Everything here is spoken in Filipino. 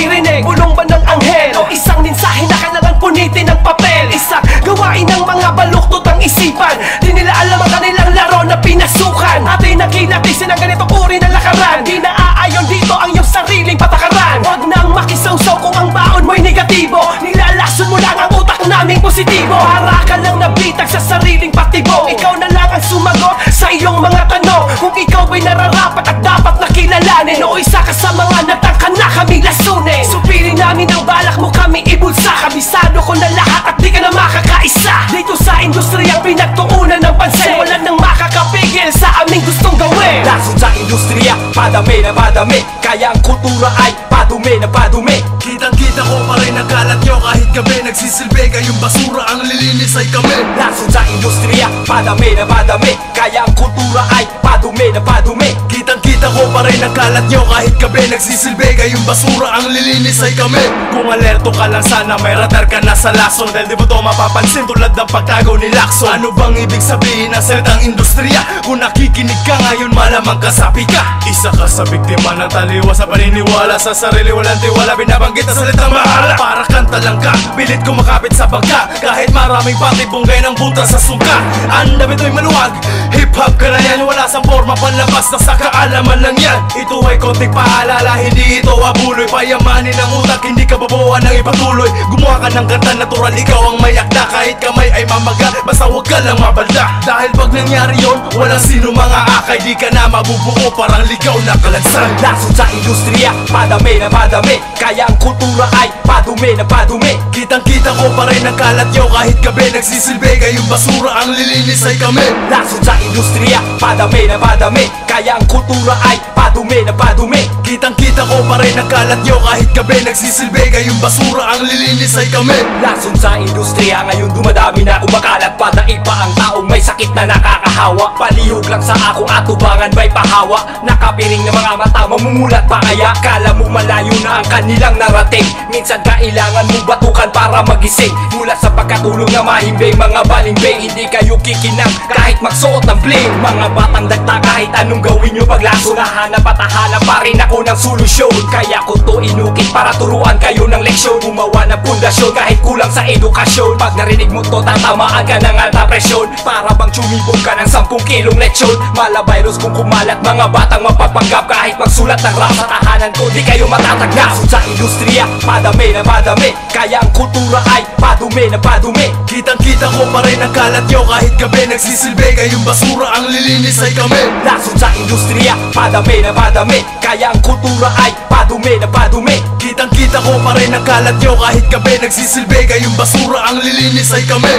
naririnig? Bulong ba ng anghel? O isang mensahe na kailangan punitin ng papel? Isang gawain ng mga baluktot ang isipan. Di nila alam ang kanilang laro na pinasukan. Ating nakilatisin ang ganitong uri ng lakaran. Di naaayon dito ang iyong sariling patakaran. Huwag nang makisawsaw kung ang baon mo'y negatibo. Nilalason mo lang ang utak naming positibo. Para ka lang nabitag sa sariling patibong. Ikaw na lang ang sumagot sa iyong mga tanong. Kung ikaw ay nararapat at dapat nakilalanin, o isa ka sa mga natangka na kami lasunin. Supirin namin ang balak mo kami ibulsa. Kabisado ko na lahat at di ka na makakaisa. Dito sa industriyang pinagtuunan ng pansin, wala nang makakapigil sa aming gustong gawin. Lason sa industriya, padami na padami. Kaya ang kultura ay padumi na padumi. Kitang-kita ko pa rin ang kalat nyo kahit gabi nagsisilbi kayong basura, ang lilinis ay kami. Lason sa industriya, padami na padami. Kaya ang kultura ay padumi na padumi. Kitang-kita ko pa rin ang kalat nyo kahit gabi nagsisilbi kayong basura, ang lilinis ay kami. Kung alerto ka lang sana may radar ka na sa lason, dahil di mo to mapapansin tulad ng pagtago ni Lacson. Ano bang ibig sabihin ng salitang industriya? Kung nakikinig ka ngayon malamang kasapi ka. Isa ka sa biktima ng taliwa sa paniniwala sa sarili, walang tiwala, binabanggit na salitang mahala. Para kanta lang ka, pilit kumakapit sa bangka, kahit maraming patibunggay ng buta sa sungka. Ang dami to'y maluwag, hip-hop ka na yan, wala sang forma panlabas na sa kaalaman lang yan. Ito ay konting paalala, hindi ito abuloy. Payamanin ang utak, hindi ka babuhan ng ipatuloy. Gumawa ka ng kanta natural, ikaw ang may akda. Kahit kamay ay mamaga, basta huwag ka lang mabalda. Dahil pag nangyari yun, walang sino mga akay. Di ka na mabubuo, parang ligaw na kalansan. Lason sa industriya, padami na padami. Kaya ang kultura ay padumi na padumi. Kitang-kita ko pa rin ang kalat nyo kahit gabi nagsisilbi kayong basura, ang lilinis ay kami. Lason sa industriya, padami na padami. Kaya ang kultura ay padumi na padumi. Kitang-kita ko pa rin ang kalat nyo kahit gabi nagsisilbi kayong basura, ang lilinis ay kami. Lason sa industriya, ngayon dumadami na kumakalat. Padaig pa ang taong may sakit na nakakahawa. Palihog lang sa akong atubangan may pahawa. Nakapiring na mga mata, mamumulat pa kaya. Kala mo malayo na ang kanilang narating. Minsan kailangan mo batukan para magising. Mula sa pagkatulong na mahimbing mga balimbing, hindi kayo kikinang kahit magsuot ng bling. Mga batang dagta kahit anong gawin nyo paglaso, nahanap at hahanap pa rin ako ng solusyon. Kaya ko to inukit para turuan kayo ng leksyon. Gumawa ng pundasyon kahit kulang sa edukasyon. Pag narinig mo to tatamaan ka ng alta presyon. Para bang tsumibong ka ng 10 kilong lechon. Malavirus kung kumalat, mga batang mapapanggap. Kahit magsulat ng rap sa tahanan ko, di kayo matatanggap. Sa industriya, padami na padami. Kaya ang kultura ay padumi na padumi. Kitang-kita ko pa rin ang kalat nyo kahit gabi nagsisilbi kayong basura, ang lilinis ay kami. Lason sa industriya, padami na padami. Kaya ang kultura ay padumi na padumi. Kitang-kita ko pa rin ang kalat nyo kahit gabi nagsisilbi kayong basura, ang lilinis ay kami.